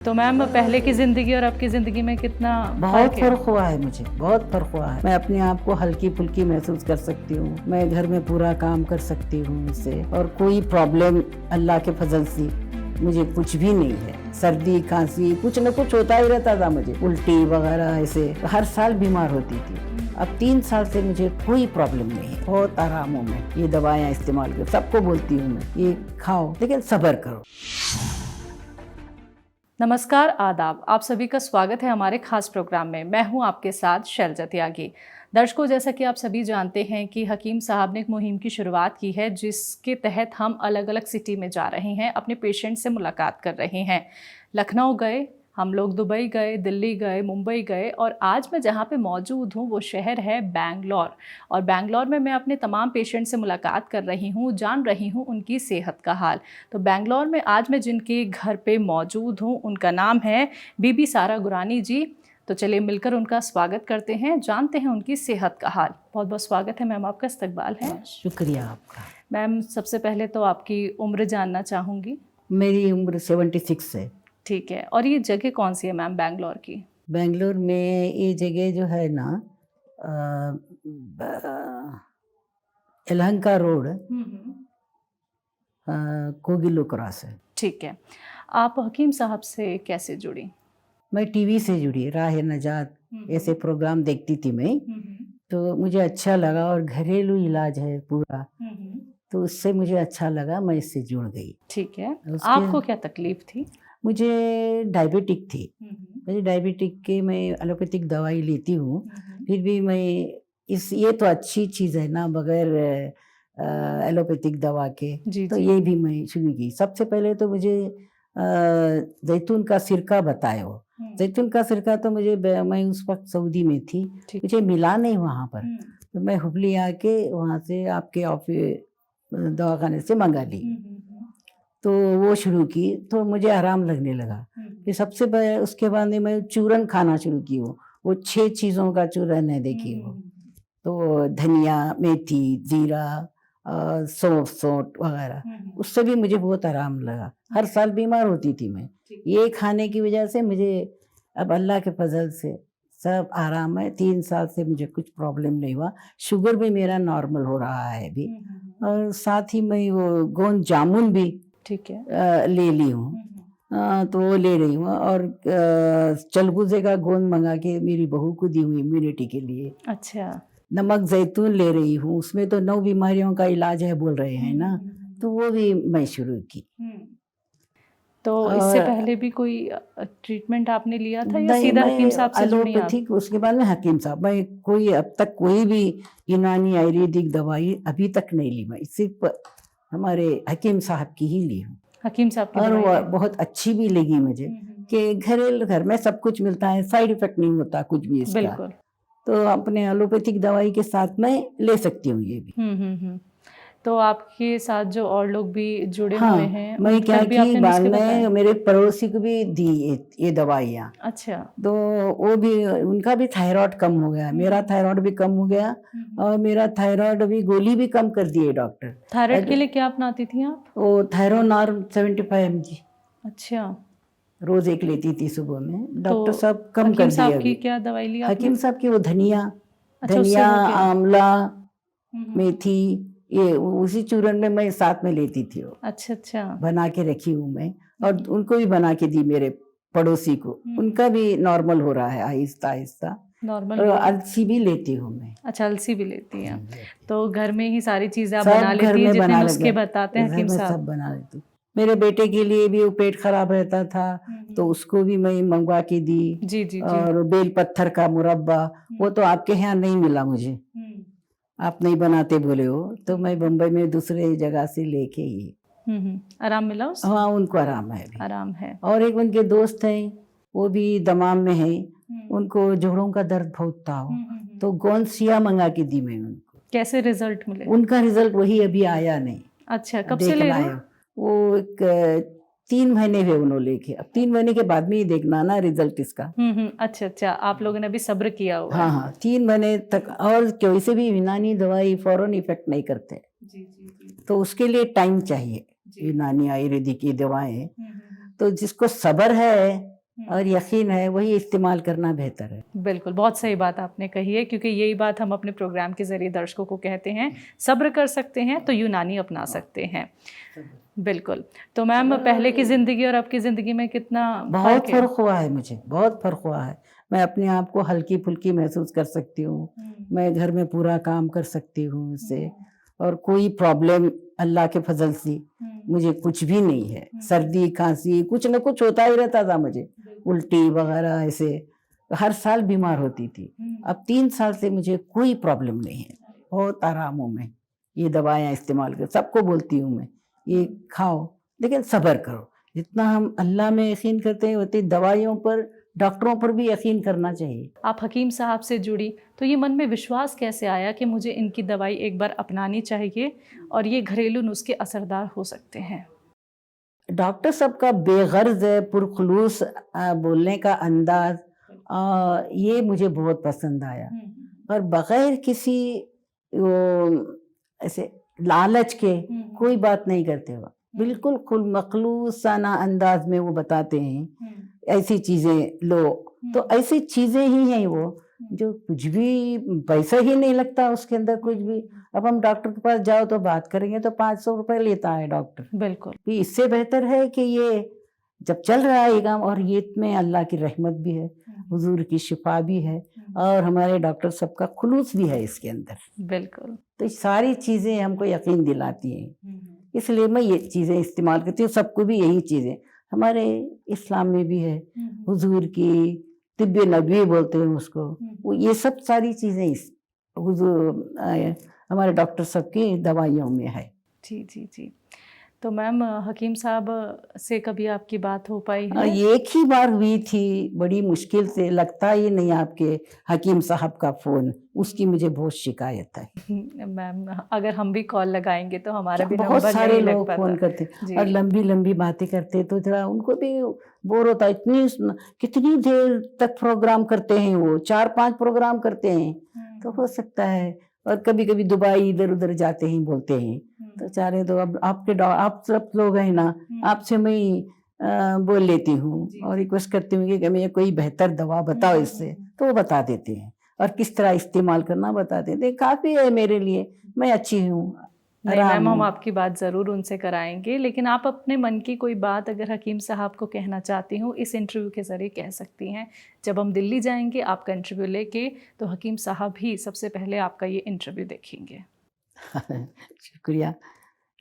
तो मैम पहले की ज़िंदगी और अब की ज़िंदगी में कितना बहुत फ़र्क है? फर्क हुआ है, मुझे बहुत फर्क हुआ है। मैं अपने आप को हल्की फुल्की महसूस कर सकती हूँ। मैं घर में पूरा काम कर सकती हूँ इससे, और कोई प्रॉब्लम अल्लाह के फजल से मुझे कुछ भी नहीं है। सर्दी खांसी कुछ न कुछ होता ही रहता था मुझे, उल्टी वगैरह, ऐसे हर साल बीमार होती थी। अब 3 साल से मुझे कोई प्रॉब्लम नहीं है, बहुत आराम हूँ मैं। ये दवाएं इस्तेमाल कर, सबको बोलती हूँ मैं ये खाओ, लेकिन सब्र करो। नमस्कार, आदाब। आप सभी का स्वागत है हमारे खास प्रोग्राम में। मैं हूं आपके साथ शैलजा त्यागी। दर्शकों, जैसा कि आप सभी जानते हैं कि हकीम साहब ने एक मुहिम की शुरुआत की है, जिसके तहत हम अलग अलग सिटी में जा रहे हैं, अपने पेशेंट से मुलाकात कर रहे हैं। लखनऊ गए हम लोग, दुबई गए, दिल्ली गए, मुंबई गए, और आज मैं जहाँ पे मौजूद हूँ वो शहर है बैंगलोर। और बैंगलोर में मैं अपने तमाम पेशेंट से मुलाकात कर रही हूँ, जान रही हूँ उनकी सेहत का हाल। तो बैंगलोर में आज मैं जिनके घर पे मौजूद हूँ उनका नाम है बीबी सारा गुरानी जी। तो चलिए मिलकर उनका स्वागत करते हैं, जानते हैं उनकी सेहत का हाल। बहुत बहुत स्वागत है मैम, आपका इस्तकबाल है। शुक्रिया आपका। मैम, सबसे पहले तो आपकी उम्र जानना चाहूँगी। मेरी उम्र 76 है। ठीक है, और ये जगह कौन सी है मैम बैंगलोर की? बेंगलोर में ये जगह जो है ना, यलहंका रोड, कोगिलो क्रॉस है। ठीक है, आप हकीम साहब से कैसे जुड़ी? मैं टीवी से जुड़ी, राह नजात ऐसे प्रोग्राम देखती थी मैं, तो मुझे अच्छा लगा, और घरेलू इलाज है पूरा, तो उससे मुझे अच्छा लगा, मैं इससे जुड़ गई। ठीक है, उसके आपको क्या तकलीफ थी? मुझे डायबिटिक थी। मुझे डायबिटिक के मैं एलोपैथिक दवाई लेती हूँ, फिर भी मैं ये तो अच्छी चीज़ है ना, बगैर एलोपैथिक दवा के, जी तो जी। ये भी मैं शुरू की। सबसे पहले तो मुझे जैतून का सिरका बताए वो। जैतून का सिरका तो मैं उस वक्त सऊदी में थी, ठीक। मुझे मिला नहीं वहाँ पर, तो मैं हुबली आके वहाँ से आपके ऑफिस दवाखाने से मंगा ली, तो वो शुरू की, तो मुझे आराम लगने लगा। फिर उसके बाद मैं चूरन खाना शुरू की, वो 6 चीज़ों का चूरन है, देखिए वो, तो धनिया, मेथी, जीरा, सौंठ वगैरह, उससे भी मुझे बहुत आराम लगा। हर साल बीमार होती थी मैं, ये खाने की वजह से मुझे अब अल्लाह के फजल से सब आराम है। 3 साल से मुझे कुछ प्रॉब्लम नहीं हुआ। शुगर भी मेरा नॉर्मल हो रहा है अभी, और साथ ही मैं वो गोंद जामुन भी ठीक है। ले ली हूँ, तो वो ले रही हूँ, और चलगुजे का गोंद मंगा के मेरी बहू को दी हुई इम्यूनिटी के लिए। अच्छा। नमक जैतून ले रही हूँ, उसमें तो 9 बीमारियों का इलाज है बोल रहे हैं ना, तो वो भी मैं शुरू की। तो इससे पहले भी कोई ट्रीटमेंट आपने लिया था या नहीं, सीधा मैं हकीम साहब से जुड़ी आप? एलोपैथिक, उसके बाद में हकीम साहब, मैं कोई अब तक कोई भी यूनानी आयुर्वेदिक दवाई अभी तक नहीं ली। मैं सिर्फ हमारे हकीम साहब की ही ली हूँ, हकीम साहब की और दवाई वो ले? बहुत अच्छी भी लगी मुझे, कि घर में सब कुछ मिलता है, साइड इफेक्ट नहीं होता कुछ भी इसका, बिल्कुल। तो अपने एलोपैथिक दवाई के साथ मैं ले सकती हूँ ये भी। तो आपके साथ जो और लोग भी जुड़े हुए हाँ, हैं मैं उन क्या तक भी की, आपने बाद नुस्खे में बताए? मेरे पड़ोसी को भी दी ये दवाइयाँ, अच्छा। तो वो भी, उनका भी थायराइड कम हो गया, मेरा थायराइड भी कम हो गया, और मेरा थायराइड अभी गोली भी कम कर दिए डॉक्टर। थायराइड के लिए क्या अपनाती थी आप? वो थायरोनॉर्म 75 mg अच्छा। रोज एक लेती थी सुबह में, तो डॉक्टर साहब कम हकीम कर दिए साहब की अभी। क्या दवाई ली आपने? हकीम साहब की वो धनिया, अच्छा, उससे हो गया? आंवला, मेथी, ये उसी चूरन में मैं साथ में लेती थी, वो अच्छा अच्छा। बना के रखी हूँ मैं, और उनको भी बना के दी, मेरे पड़ोसी को, उनका भी नॉर्मल हो रहा है आहिस्ता आहिस्ता। नॉर्मल और हो रहा है? अलसी भी लेती हूँ मैं। अच्छा, अलसी भी लेती हैं? तो घर में ही सारी चीज़ें आप सब बना घर लेती हैं में जितने बना नुस्खे लगे, बताते हैं घर हकीम में साहब? सब बना लेती हूँ। मेरे बेटे के लिए भी वो पेट खराब रहता था, तो उसको भी मैं मंगवा के दी। जी जी जी। और बेल पत्थर का मुरब्बा, वो तो आपके यहाँ नहीं मिला मुझे, आप नहीं बनाते बोले हो, तो मैं बम्बई में दूसरे जगह से लेके ही। आराम मिला उससे? हाँ, उनको आराम है अभी। आराम है। और एक उनके दोस्त हैं, वो भी दमाम में है, उनको जोड़ों का दर्द बहुत था, तो गोंसिया मंगा के दी मैं उनको। कैसे रिजल्ट मिले? उनका रिजल्ट वही अभी आया नहीं, अच्छा, कब से ले देखना रहे है। हैं? वो एक 3 महीने हुए उन्होंने लेके, अब 3 महीने के बाद में ही देखना ना रिजल्ट इसका। अच्छा अच्छा, आप लोगों ने अभी सब्र किया हुआ है। हाँ, 3 महीने तक, और वैसे भी यूनानी दवाई फौरन इफेक्ट नहीं करते, जी जी जी। तो उसके लिए टाइम चाहिए। यूनानी आयुर्वेदिक की दवाएं, तो जिसको सब्र है और यकीन है वही इस्तेमाल करना बेहतर है। बिल्कुल, बहुत सही बात आपने कही है, क्योंकि यही बात हम अपने प्रोग्राम के ज़रिए दर्शकों को कहते हैं, सब्र कर सकते हैं तो यूनानी अपना सकते हैं। बिल्कुल। तो मैम, पहले की ज़िंदगी और अब की ज़िंदगी में कितना बहुत फ़र्क है? फर्क हुआ है, मुझे बहुत फर्क हुआ है। मैं अपने आप को हल्की फुल्की महसूस कर सकती हूँ, मैं घर में पूरा काम कर सकती हूँ इससे, और कोई प्रॉब्लम अल्लाह के फजल से मुझे कुछ भी नहीं है। सर्दी खांसी कुछ न कुछ होता ही रहता था मुझे, उल्टी वगैरह ऐसे, हर साल बीमार होती थी। अब 3 साल से मुझे कोई प्रॉब्लम नहीं है, बहुत आराम हूँ मैं। ये दवाएं इस्तेमाल कर, सबको बोलती हूँ मैं ये खाओ, लेकिन सब्र करो। जितना हम अल्लाह में यकीन करते हैं उतनी दवाइयों पर, डॉक्टरों पर भी यकीन करना चाहिए। आप हकीम साहब से जुड़ी तो ये मन में विश्वास कैसे आया कि मुझे इनकी दवाई एक बार अपनानी चाहिए और ये घरेलू नुस्खे असरदार हो सकते हैं? डॉक्टर साहब का बेगर्ज है, पुरखुलूस बोलने का अंदाज, ये मुझे बहुत पसंद आया। और बगैर किसी वो ऐसे लालच के कोई बात नहीं करते वो, बिल्कुल खुल मखलूसाना अंदाज में वो बताते हैं ऐसी चीजें लो। तो ऐसी चीजें ही हैं वो, जो कुछ भी पैसा ही नहीं लगता उसके अंदर कुछ भी। अब हम डॉक्टर के पास जाओ तो बात करेंगे तो 500 रुपए लेता है डॉक्टर। बिल्कुल। भी इससे बेहतर है कि ये जब चल रहा है ये काम, और ये में अल्लाह की रहमत भी है, हुजूर की शिफा भी है, और हमारे डॉक्टर सबका खुलूस भी है इसके अंदर। बिल्कुल। तो ये सारी चीज़ें हमको यकीन दिलाती हैं, इसलिए मैं ये चीज़ें इस्तेमाल करती हूँ। सबको भी यही चीज़ें हमारे इस्लाम में भी है, हुजूर की तिब्बे नबवी बोलते हैं उसको, वो ये सब सारी चीज़ें इस हुजूर हमारे डॉक्टर सब की दवाइयों में है। जी जी जी। तो मैम, हकीम साहब से कभी आपकी बात हो पाई है? एक ही बार हुई थी, बड़ी मुश्किल से, लगता ही नहीं आपके हकीम साहब का फ़ोन, उसकी मुझे बहुत शिकायत है। मैम, अगर हम भी कॉल लगाएंगे तो हमारा भी बहुत नंबर सारे नहीं लग लोग पाता। फ़ोन करते जी। और लंबी लंबी बातें करते, तो जरा उनको भी बोर होता है। कितनी देर तक प्रोग्राम करते हैं वो, 4-5 प्रोग्राम करते हैं, तो हो सकता है। और कभी कभी दुबई इधर उधर जाते हैं, बोलते हैं, तो चाह रहे तो अब आप सब लोग हैं ना, आपसे मैं बोल लेती हूँ और रिक्वेस्ट करती हूँ कि हमें कोई बेहतर दवा बताओ इससे, तो वो बता देते हैं, और किस तरह इस्तेमाल करना बता देते हैं। काफ़ी है मेरे लिए, मैं अच्छी हूँ, नहीं आराम मैम, हम हूँ। आपकी बात ज़रूर उनसे कराएंगे, लेकिन आप अपने मन की कोई बात अगर हकीम साहब को कहना चाहती हूँ इस इंटरव्यू के ज़रिए कह सकती हैं। जब हम दिल्ली जाएंगे आपका इंटरव्यू लेके, तो हकीम साहब ही सबसे पहले आपका ये इंटरव्यू देखेंगे। शुक्रिया।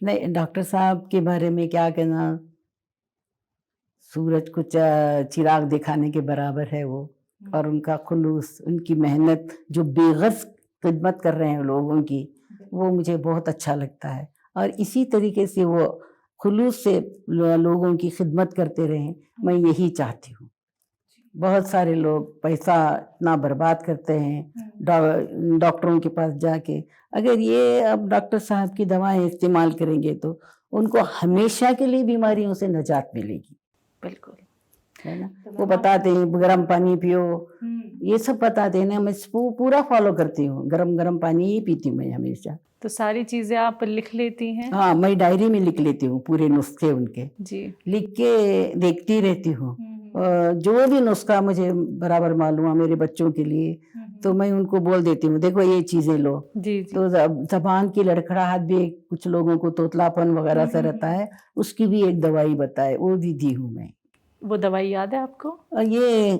नहीं, डॉक्टर साहब के बारे में क्या कहना, सूरज को चिराग दिखाने के बराबर है वो, और उनका खुलूस, उनकी मेहनत, जो बेगस खिदमत कर रहे हैं लोगों की, वो मुझे बहुत अच्छा लगता है। और इसी तरीके से वो खुलूस से लोगों की खिदमत करते रहें, मैं यही चाहती हूँ। बहुत सारे लोग पैसा इतना बर्बाद करते हैं डॉक्टरों के पास जाके, अगर ये अब डॉक्टर साहब की दवाएं इस्तेमाल करेंगे तो उनको हमेशा के लिए बीमारियों से निजात मिलेगी। बिल्कुल। है ना, वो बताते हैं गर्म पानी पियो, ये सब बताते हैं ना, मैं पूरा फॉलो करती हूँ। गर्म गर्म पानी ही पीती हूँ मैं हमेशा। तो सारी चीज़ें आप लिख लेती हैं? हाँ, मैं डायरी में लिख लेती हूँ पूरे नुस्खे उनके, जी। लिख के देखती रहती हूँ। जो भी नुस्खा मुझे बराबर मालूम है मेरे बच्चों के लिए, तो मैं उनको बोल देती हूँ, देखो ये चीजें लो। जी जी। तो जबान की लड़खड़ाहट भी, कुछ लोगों को तोतलापन वगैरह सा रहता है, उसकी भी एक दवाई बताए, वो भी दी हूँ मैं। वो दवाई याद है आपको? ये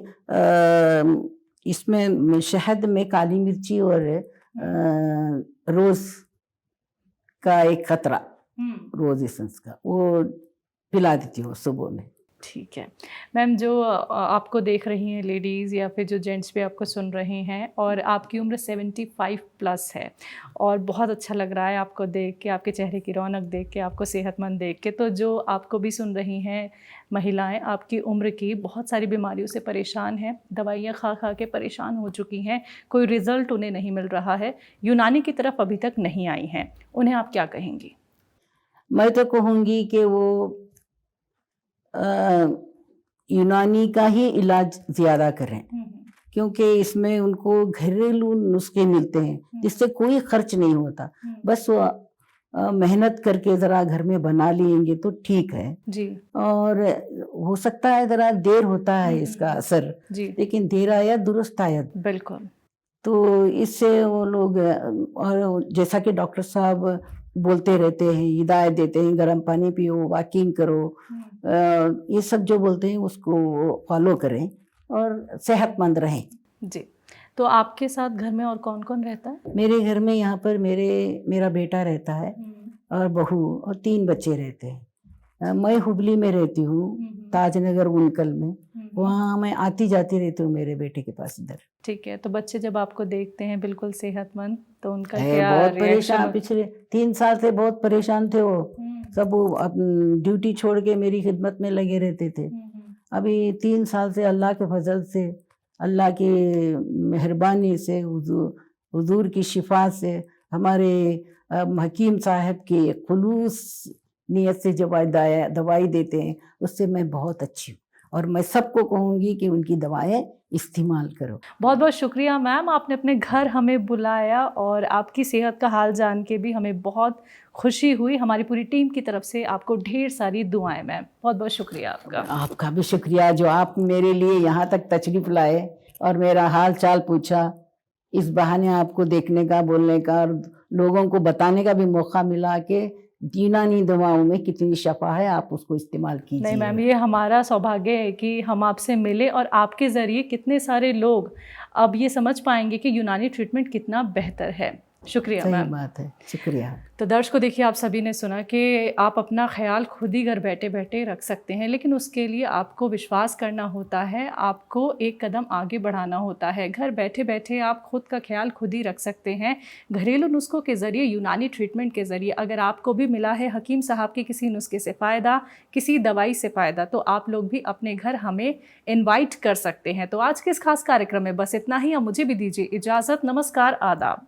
इसमें शहद में काली मिर्ची और रोज का एक खतरा, रोज एसेंस का, वो पिला देती हूँ सुबह में। ठीक है मैम, जो आपको देख रही हैं लेडीज़ या फिर जो जेंट्स भी आपको सुन रहे हैं, और आपकी उम्र 75 प्लस है, और बहुत अच्छा लग रहा है आपको देख के, आपके चेहरे की रौनक देख के, आपको सेहतमंद देख के, तो जो आपको भी सुन रही हैं महिलाएं आपकी उम्र की, बहुत सारी बीमारियों से परेशान हैं, दवाइयाँ खा खा के परेशान हो चुकी हैं, कोई रिज़ल्ट उन्हें नहीं मिल रहा है, यूनानी की तरफ अभी तक नहीं आई हैं, उन्हें आप क्या कहेंगी? मैं तो कहूँगी कि वो यूनानी का ही इलाज ज़्यादा करें, क्योंकि इसमें उनको घरेलू नुस्खे मिलते हैं जिससे कोई खर्च नहीं होता। बस वो मेहनत करके ज़रा घर में बना लेंगे तो ठीक है। जी। और हो सकता है ज़रा देर होता है इसका असर, जी। लेकिन देर आया दुरुस्त आया। बिल्कुल। तो इससे वो लोग और जैसा कि डॉक्टर साहब बोलते रहते हैं, हिदायत देते हैं, गर्म पानी पियो, वॉकिंग करो, ये सब जो बोलते हैं उसको फॉलो करें और सेहतमंद रहें। जी। तो आपके साथ घर में और कौन-कौन रहता है? मेरे घर में यहाँ पर मेरा बेटा रहता है और बहू और 3 बच्चे रहते हैं। मैं हुबली में रहती हूँ, ताजनगर उनकल में। वहाँ मैं आती जाती रहती हूँ मेरे बेटे के पास इधर। ठीक है, तो बच्चे जब आपको देखते हैं बिल्कुल सेहतमंद, तो उनका है क्या बहुत रिएक्शन परेशान, पिछले 3 साल से बहुत परेशान थे वो। सब वो ड्यूटी छोड़ के मेरी खिदमत में लगे रहते थे। अभी 3 साल से अल्लाह के फजल से, अल्लाह की मेहरबानी से, हुजूर की शिफा से, हमारे हकीम साहब की खुलूस नियत से जो दवाई देते हैं उससे मैं बहुत अच्छी हूँ और मैं सबको कहूँगी कि उनकी दवाएं इस्तेमाल करो। बहुत बहुत शुक्रिया मैम, आपने अपने घर हमें बुलाया और आपकी सेहत का हाल जान के भी हमें बहुत खुशी हुई। हमारी पूरी टीम की तरफ से आपको ढेर सारी दुआएं मैम। बहुत बहुत शुक्रिया आपका। आपका भी शुक्रिया जो आप मेरे लिए यहाँ तक तशरीफ लाए और मेरा हाल चाल पूछा। इस बहाने आपको देखने का, बोलने का और लोगों को बताने का भी मौका मिला कि यूनानी दवाओं में कितनी शफा है, आप उसको इस्तेमाल कीजिए। नहीं मैम, ये हमारा सौभाग्य है कि हम आपसे मिले और आपके ज़रिए कितने सारे लोग अब ये समझ पाएंगे कि यूनानी ट्रीटमेंट कितना बेहतर है। शुक्रिया मैम। सही बात है, शुक्रिया। तो दर्शकों, देखिए आप सभी ने सुना कि आप अपना ख्याल खुद ही घर बैठे बैठे रख सकते हैं, लेकिन उसके लिए आपको विश्वास करना होता है, आपको एक कदम आगे बढ़ाना होता है। घर बैठे बैठे आप खुद का ख्याल खुद ही रख सकते हैं घरेलू नुस्खों के ज़रिए, यूनानी ट्रीटमेंट के ज़रिए। अगर आपको भी मिला है हकीम साहब के किसी नुस्खे से फ़ायदा, किसी दवाई से फ़ायदा, तो आप लोग भी अपने घर हमें इन्वाइट कर सकते हैं। तो आज के इस खास कार्यक्रम में बस इतना ही। अब मुझे भी दीजिए इजाज़त। नमस्कार, आदाब।